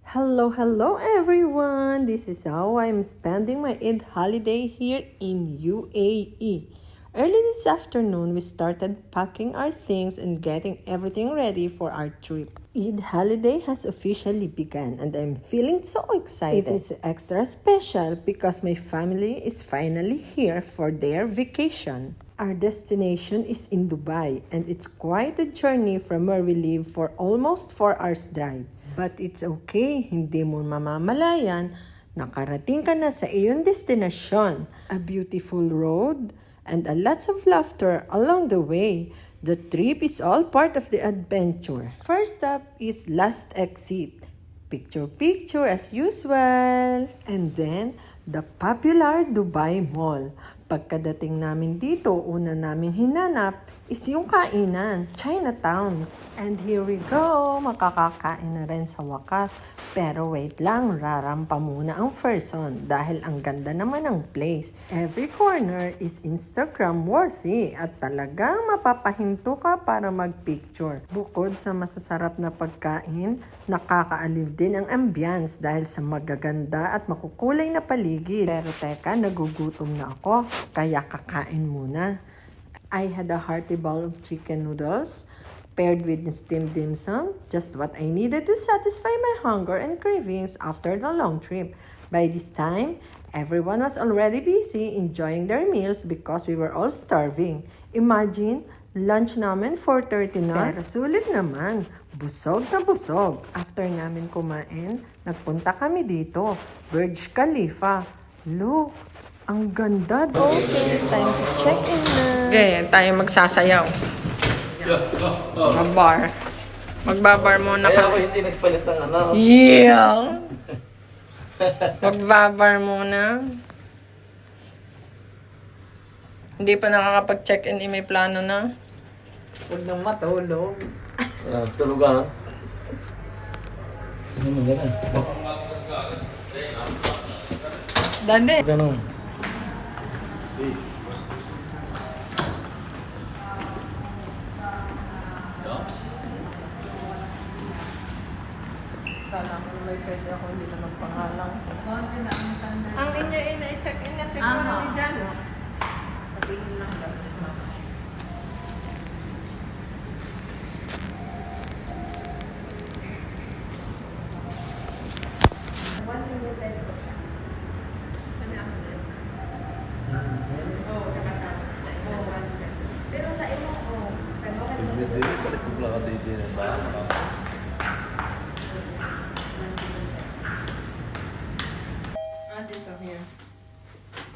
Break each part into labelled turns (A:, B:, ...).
A: Hello everyone! This is how I'm spending my Eid holiday here in UAE. Early this afternoon, we started packing our things and getting everything ready for our trip. Eid holiday has officially begun and I'm feeling so excited. It is extra special because my family is finally here for their vacation. Our destination is in Dubai and it's quite a journey from where we live for almost 4 hours drive. But it's okay, hindi mo mamamalayan, nakarating ka na sa iyong destinasyon. A beautiful road and a lots of laughter along the way. The trip is all part of the adventure. First up is last exit. Picture as usual. And then, the popular Dubai Mall. Pagkadating namin dito, una naming hinanap is yung kainan, Chinatown. And here we go, makakakain na rin sa wakas. Pero wait lang, rarampa muna ang person dahil ang ganda naman ng place. Every corner is Instagram worthy at talagang mapapahinto ka para magpicture. Bukod sa masasarap na pagkain, nakakaaliw din ang ambience dahil sa magaganda at makukulay na paligid. Pero teka, nagugutom na ako, kaya kakain muna. I had a hearty bowl of chicken noodles paired with steamed dim sum, just what I needed to satisfy my hunger and cravings after the long trip. By this time, everyone was already busy enjoying their meals because we were all starving. Imagine, lunch namin 4:30 na. Pero sulit naman, busog na busog. After namin kumain, nagpunta kami dito, Burj Khalifa. Look, ang ganda. Okay, time to check in na.
B: Ganyan, tayo magsasayaw. Sa bar. Magbabar muna
C: Kaya
B: ka.
C: ako hindi nagpalit ng ano.
B: Yeah! Magbabar muna. Hindi pa nakakapag-check-in, may plano na.
A: Huwag nang matulog.
C: Tulugan. Ano mo ganun?
B: Dande.
C: Ganun.
B: Kala ko may pwede ako, hindi na magpangalang. Ang inyo i-check-in na siguro ni Jan, no? Sabihin lang daw.
C: Hindi, palit ko lang ka dito ng bahay.
B: Dito, here.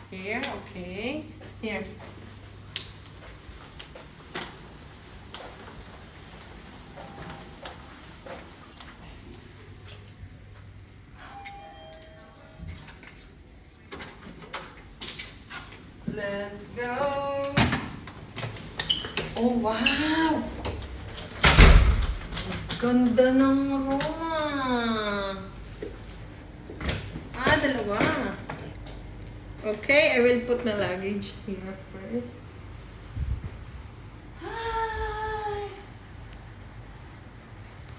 B: Here, okay. Here. Let's go. Oh, wow! Ganda ng room. Dalawa. Okay, I will put my luggage here first. Hi!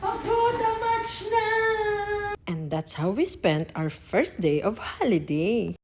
B: Pagoda much na!
A: And that's how we spent our first day of holiday.